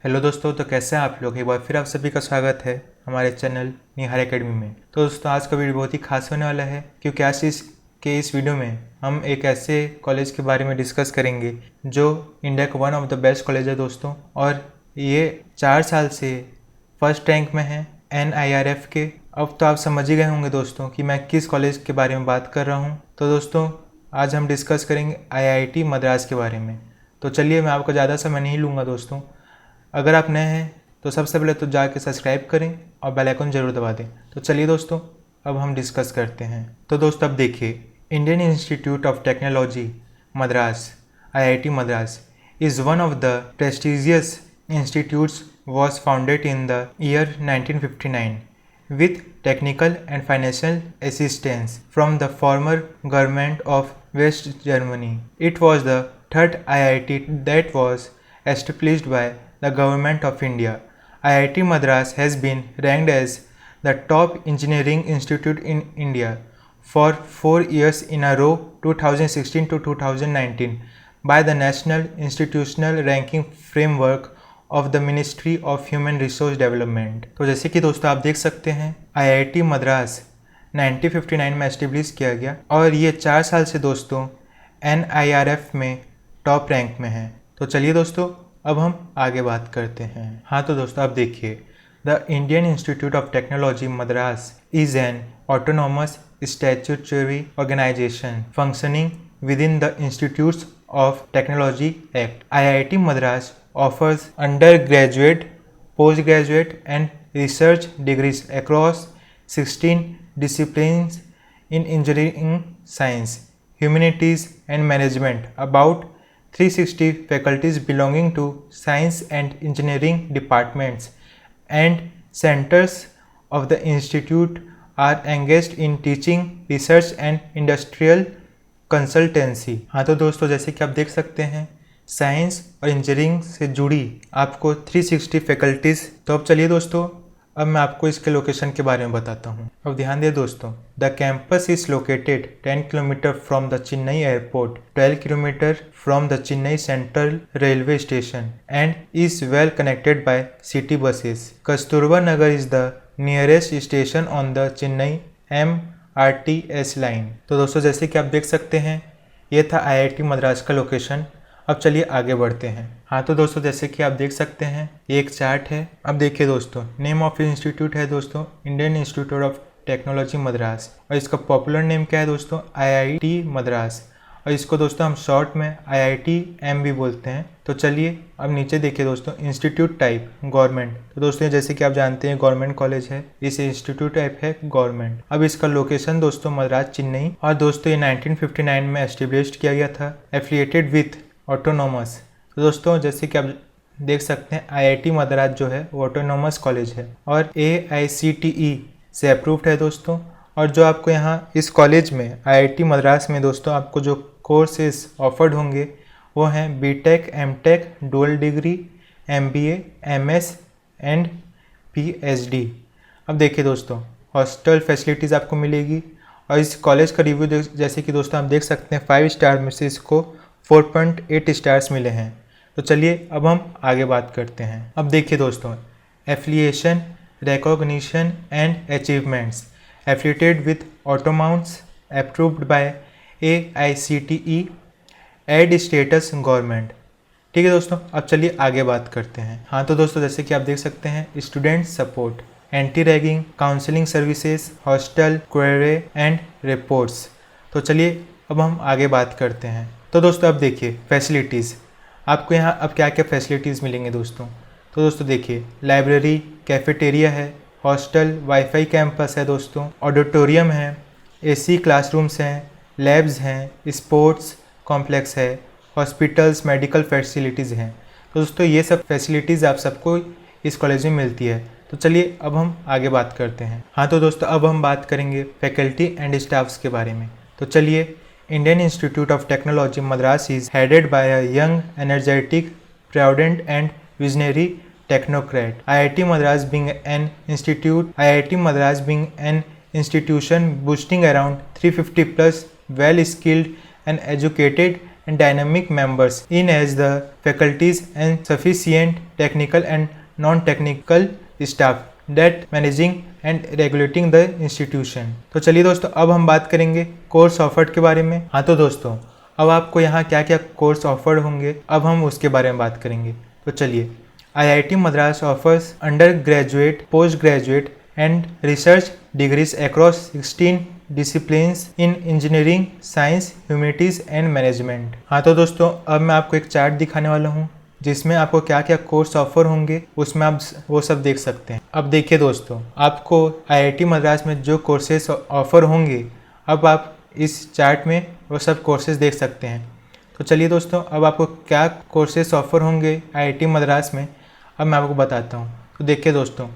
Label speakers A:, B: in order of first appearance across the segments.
A: Hello दोस्तों, तो कैसे हैं आप लोग। एक बार फिर आप सभी का स्वागत है हमारे चैनल निहार एकेडमी में। तो दोस्तों आज का वीडियो बहुत ही खास होने वाला है, क्योंकि आज इस वीडियो में हम एक ऐसे कॉलेज के बारे में डिस्कस करेंगे जो इंडिया का one of the best college है दोस्तों, और ये 4 साल से फर्स्ट रैंक में है NIRF के। अब तो आप समझ ही गए होंगे दोस्तों कि मैं किस कॉलेज के बारे में बात कर रहा हूँ। तो दोस्तों आज हम डिस्कस करेंगे IIT मद्रास के बारे में। तो चलिए, मैं आपका ज़्यादा समय नहीं लूँगा दोस्तों। अगर आप नए हैं तो सबसे पहले तो जाके सब्सक्राइब करें और बेल आइकन जरूर दबा दें। तो चलिए दोस्तों, अब हम डिस्कस करते हैं। तो दोस्तों अब देखिए, Indian Institute of Technology Madras IIT Madras is one of the prestigious institutes was founded in the year 1959 with technical and financial assistance from the former government of West Germany. It was the third IIT that was established by the Government of India. IIT Madras has been ranked as the top engineering institute in India for 4 years in a row, 2016 to 2019, by the National Institutional Ranking Framework of the Ministry of Human Resource Development. तो जैसे कि दोस्तों आप देख सकते हैं, IIT Madras 1959 में establish किया गया और ये 4 साल से दोस्तों NIRF में टॉप रैंक में है। तो चलिए दोस्तों, अब हम आगे बात करते हैं। हाँ तो दोस्तों आप देखिए, the Indian Institute of Technology Madras is an autonomous statutory organisation functioning within the Institutes of Technology Act. IIT Madras offers undergraduate, postgraduate and research degrees across 16 disciplines in engineering, science, humanities and management. About 360 faculties belonging to science and engineering departments and centers of the institute are engaged in teaching, research and industrial consultancy. हाँ तो दोस्तों जैसे कि आप देख सकते हैं, science और इंजीनियरिंग से जुड़ी आपको 360 फैकल्टीज़। तो अब चलिए दोस्तों, अब मैं आपको इसके लोकेशन के बारे में बताता हूँ। अब ध्यान दिए दोस्तों, the campus is located 10 kilometre from the Chennai airport, 12 kilometre from the Chennai central railway station and is well connected by city buses. Kasturba Nagar is the nearest station on the Chennai MRTS line. तो दोस्तों जैसे कि आप देख सकते हैं, ये था IIT मद्रास का लोकेशन। अब चलिए आगे बढ़ते हैं। हाँ तो दोस्तों जैसे कि आप देख सकते हैं, ये एक चार्ट है। अब देखिए दोस्तों, नेम ऑफ इंस्टीट्यूट है दोस्तों Indian Institute of Technology Madras, और इसका पॉपुलर नेम क्या है दोस्तों, IIT मद्रास, और इसको दोस्तों हम शॉर्ट में IITM भी बोलते हैं। तो चलिए अब नीचे देखिए दोस्तों, इंस्टीट्यूट टाइप गवर्नमेंट। तो दोस्तों जैसे कि आप जानते हैं गवर्नमेंट कॉलेज है, इस इंस्टीट्यूट टाइप है गवर्नमेंट। अब इसका लोकेशन दोस्तों मद्रास चेन्नई, और दोस्तों ये 1959 में एस्टेब्लिश किया गया था, एफिलिएटेड विथ ऑटोनॉमस। तो दोस्तों जैसे कि आप देख सकते हैं, IIT मद्रास जो है वो ऑटोनॉमस कॉलेज है और AICTE से अप्रूव्ड है दोस्तों। और जो आपको यहाँ इस कॉलेज में IIT मद्रास में दोस्तों आपको जो कोर्सेज ऑफर्ड होंगे वो हैं BTech, MTech, dual degree, MBA, MS and PhD। अब देखिए दोस्तों, हॉस्टल फैसिलिटीज़ आपको मिलेगी, और इस कॉलेज का रिव्यू जैसे कि दोस्तों आप देख सकते हैं 5 स्टार में से इसको 4.8 स्टार्स मिले हैं। तो चलिए अब हम आगे बात करते हैं। अब देखिए दोस्तों, affiliation, recognition and achievements, affiliated with autonomous, approved by AICTE, aided status government. ठीक है दोस्तों, अब चलिए आगे बात करते हैं। हाँ तो दोस्तों जैसे कि आप देख सकते हैं, student support, anti ragging, counselling services, hostel, queries and reports. तो चलिए अब हम आगे बात करते हैं। तो दोस्तों अब देखिए फैसिलिटीज़, आपको यहाँ अब क्या क्या फैसिलिटीज़ मिलेंगे दोस्तों। तो दोस्तों देखिए, लाइब्रेरी, कैफेटेरिया है, हॉस्टल, वाईफाई कैंपस है दोस्तों, ऑडिटोरियम है, AC क्लासरूम्स हैं, लैब्स हैं, स्पोर्ट्स कॉम्प्लेक्स है, हॉस्पिटल्स, मेडिकल फैसिलिटीज़ हैं। तो दोस्तों ये सब फैसिलिटीज़ आप सबको इस कॉलेज में मिलती है। तो चलिए अब हम आगे बात करते हैं। हाँ तो दोस्तों अब हम बात करेंगे फैकल्टी एंड स्टाफ्स के बारे में। तो चलिए, Indian Institute of Technology Madras is headed by a young, energetic, prudent and visionary technocrat. IIT Madras being an institution boasting around 350 plus well-skilled and educated and dynamic members in as the faculties and sufficient technical and non-technical staff that managing and regulating the institution। तो चलिए दोस्तों, अब हम बात करेंगे course offered के बारे में। हाँ तो दोस्तों, अब आपको यहाँ क्या क्या कोर्स ऑफर्ड होंगे, अब हम उसके बारे में बात करेंगे। तो चलिए, IIT Madras offers undergraduate, postgraduate and research degrees across 16 disciplines in engineering, science, humanities and management। हाँ तो दोस्तों, अब मैं आपको एक चार्ट दिखाने वाला हूँ जिसमें आपको क्या क्या कोर्स ऑफर होंगे, उसमें आप वो सब देख सकते हैं। अब देखिए दोस्तों, आपको IIT मद्रास में जो कोर्सेज ऑफर होंगे, अब आप इस चार्ट में वो सब कोर्सेज देख सकते हैं। तो चलिए दोस्तों, अब आपको क्या कोर्सेज ऑफर होंगे IIT मद्रास में, अब मैं आपको बताता हूँ। तो देखिए दोस्तों,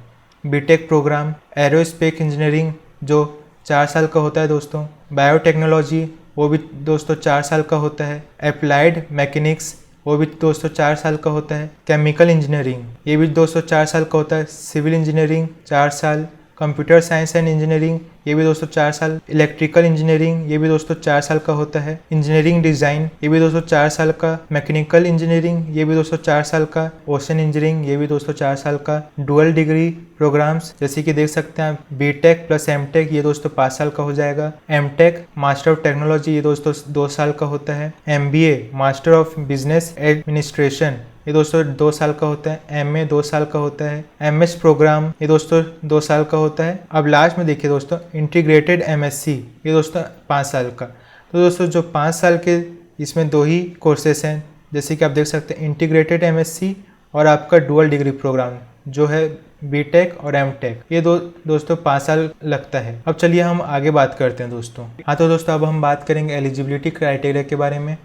A: बीटेक प्रोग्राम, एरोस्पेस इंजीनियरिंग जो 4 साल का होता है दोस्तों, बायोटेक्नोलॉजी वो भी दोस्तों 4 साल का होता है, अप्लाइड मैकेनिक्स वो भी दोस्तों 4 साल का होता है, केमिकल इंजीनियरिंग ये भी दोस्तों 4 साल का होता है, सिविल इंजीनियरिंग 4 साल, कंप्यूटर साइंस एंड इंजीनियरिंग ये भी दोस्तों 4 साल, इलेक्ट्रिकल इंजीनियरिंग ये भी दोस्तों 4 साल का होता है, इंजीनियरिंग डिज़ाइन ये भी दोस्तों 4 साल का, मैकेनिकल इंजीनियरिंग ये भी दोस्तों 4 साल का, ओशन इंजीनियरिंग ये भी दोस्तों 4 साल का, डुअल डिग्री प्रोग्राम्स जैसे कि देख सकते हैं बीटेक प्लस एमटेक ये दोस्तों 5 साल का हो जाएगा, एमटेक मास्टर ऑफ टेक्नोलॉजी ये दोस्तों 2 साल का होता है, MBA master of business administration ये दोस्तों 2 साल का होता है, एमए 2 साल का होता है, एमएस प्रोग्राम ये दोस्तों 2 साल का होता है। अब लास्ट में देखिए दोस्तों, इंटीग्रेटेड एमएससी ये दोस्तों 5 साल का। तो दोस्तों जो 5 साल के इसमें 2 ही कोर्सेस हैं, जैसे कि आप देख सकते हैं इंटीग्रेटेड एमएससी और आपका डुअल डिग्री प्रोग्राम जो है बीटेक और एमटेक, ये दोस्तों 5 साल लगता है। अब चलिए हम आगे बात करते हैं दोस्तों। हाँ तो दोस्तों, अब हम बात करेंगे एलिजिबिलिटी क्राइटेरिया के बारे में।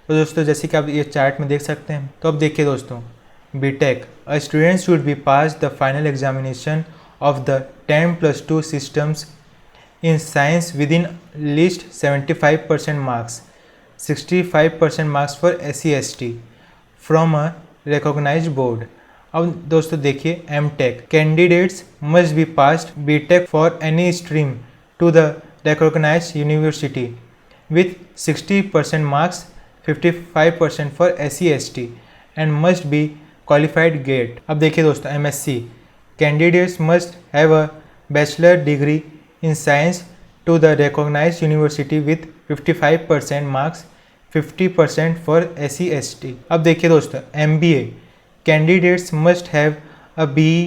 A: तो दोस्तों जैसे कि आप ये चार्ट में देख सकते हैं, तो अब देखिए दोस्तों, B Tech a student should be pass the final examination of the 10+2 systems in science with in least 75% marks, 65% marks for SC/ST from a recognised board. अब दोस्तों देखिए, M Tech candidates must be passed B Tech for any stream to the recognised university with 60% marks, 55% for SC/ST and must be qualified GATE। अब देखिए दोस्तों, MSc candidates must have a bachelor degree in science to the recognized university with 55% marks, 50% for SC/ST। अब देखिए दोस्तों, MBA candidates must have a BE,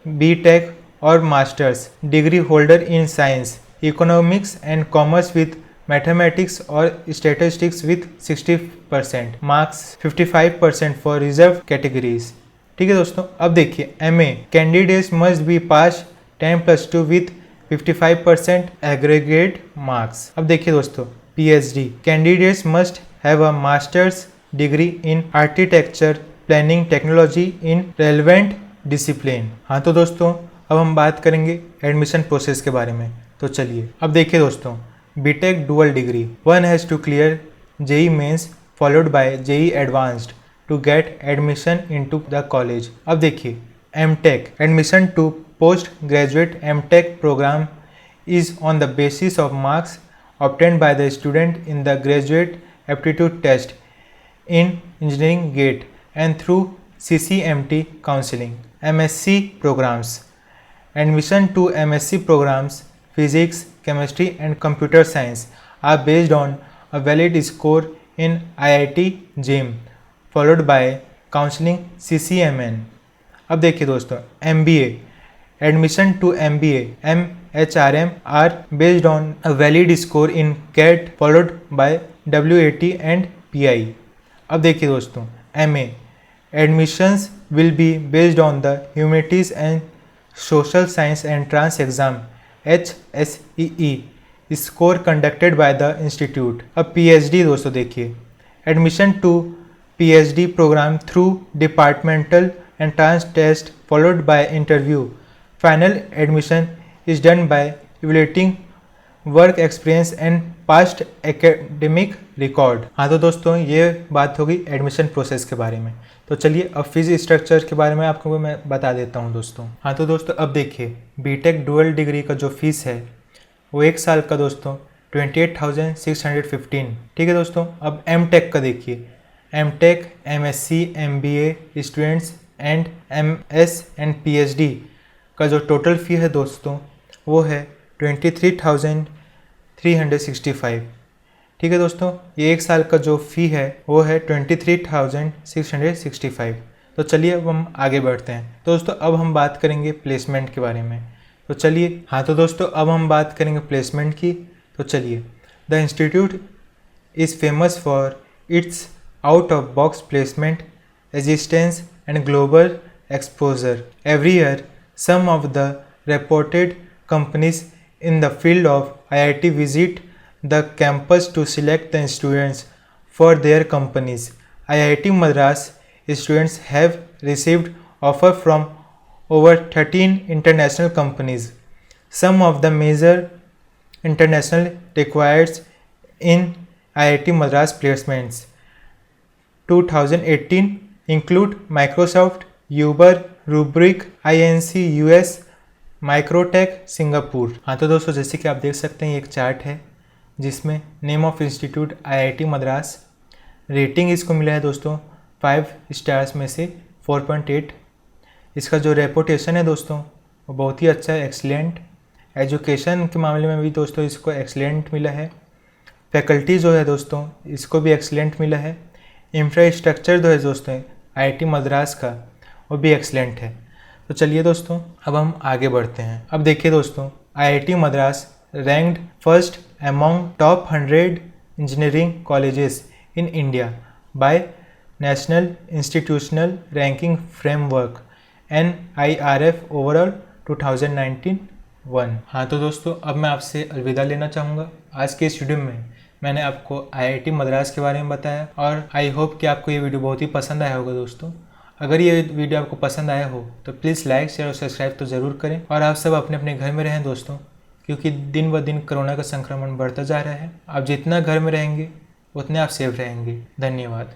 A: BTech or Masters degree holder in science, economics and commerce with mathematics और statistics with 60% marks, 55% for reserved categories. ठीक है दोस्तों, अब देखिए MA candidates must be pass 10+2 with 55% aggregate marks. अब देखिए दोस्तों, PhD candidates must have a master's degree in architecture planning technology in relevant discipline. हाँ तो दोस्तों, अब हम बात करेंगे एडमिशन प्रोसेस के बारे में। तो चलिए, अब देखिए दोस्तों, BTech dual degree, one has to clear JEE mains followed by JEE advanced to get admission into the college। अब देखिए, MTech admission to postgraduate MTech program is on the basis of marks obtained by the student in the graduate aptitude test in engineering GATE and through CCMT counseling। MSc programs admission to MSc programs physics, chemistry and computer science are based on a valid score in IIT JEEM followed by counseling CCMN। अब देखिए दोस्तों, MBA admission to MBA MHRM are based on a valid score in CAT followed by WAT and PI। अब देखिए दोस्तों, MA admissions will be based on the humanities and social science entrance exam HSEE score conducted by the institute। अब PhD दोस्तों देखिए, admission to PhD program through departmental entrance test followed by interview। Final admission is done by evaluating work experience and past academic record। हाँ तो दोस्तों, ये बात होगी admission process के बारे में। तो चलिए अब फीस स्ट्रक्चर के बारे में आपको मैं बता देता हूँ दोस्तों। हाँ तो दोस्तों, अब देखिए, बीटेक डुअल डिग्री का जो फीस है वो 1 साल का दोस्तों 28,615। ठीक है दोस्तों, अब एम टेक का देखिए। M Tech, MSc, MBA students and MS and PhD का जो टोटल फ़ी है दोस्तों वो है 23,365। ठीक है दोस्तों, ये एक साल का जो फ़ी है वो है 23,665। तो चलिए अब हम आगे बढ़ते हैं। तो दोस्तों अब हम बात करेंगे प्लेसमेंट के बारे में। तो चलिए, हाँ तो दोस्तों अब हम बात करेंगे प्लेसमेंट की। तो चलिए, the institute is famous for its out of box placement, existence and global exposure. Every year some of the reputed companies in the field of IIT visit the campus to select the students for their companies. IIT Madras students have received offers from over 13 international companies. Some of the major international requirements in IIT Madras placements 2018 include Microsoft, Uber, rubric, INC US, Microtek Singapore. हाँ तो दोस्तों जैसे कि आप देख सकते हैं ये एक चार्ट है जिसमें name of institute IIT Madras, rating इसको मिला है दोस्तों 5 स्टार्स में से 4.8। इसका जो रेपुटेशन है दोस्तों वो बहुत ही अच्छा है, एक्सीलेंट। एजुकेशन के मामले में भी दोस्तों इसको एक्सीलेंट मिला है। फैकल्टी जो है दोस्तों इसको भी एक्सीलेंट मिला है। इंफ्रास्ट्रक्चर जो है दोस्तों IIT मद्रास का वो भी एक्सीलेंट है। तो चलिए दोस्तों अब हम आगे बढ़ते हैं। अब देखिए दोस्तों, IIT Madras ranked first among top 100 engineering colleges in India by national institutional ranking framework NIRF overall 2019-1। हाँ तो दोस्तों अब मैं आपसे अलविदा लेना चाहूँगा। आज के इस वीडियो में मैंने आपको IIT मद्रास के बारे में बताया और आई होप कि आपको ये वीडियो बहुत ही पसंद आया होगा दोस्तों। अगर ये वीडियो आपको पसंद आया हो तो प्लीज़ लाइक, शेयर और सब्सक्राइब तो ज़रूर करें। और आप सब अपने अपने घर में रहें दोस्तों, क्योंकि दिन ब दिन कोरोना का संक्रमण बढ़ता जा रहा है। आप जितना घर में रहेंगे उतने आप सेफ रहेंगे। धन्यवाद।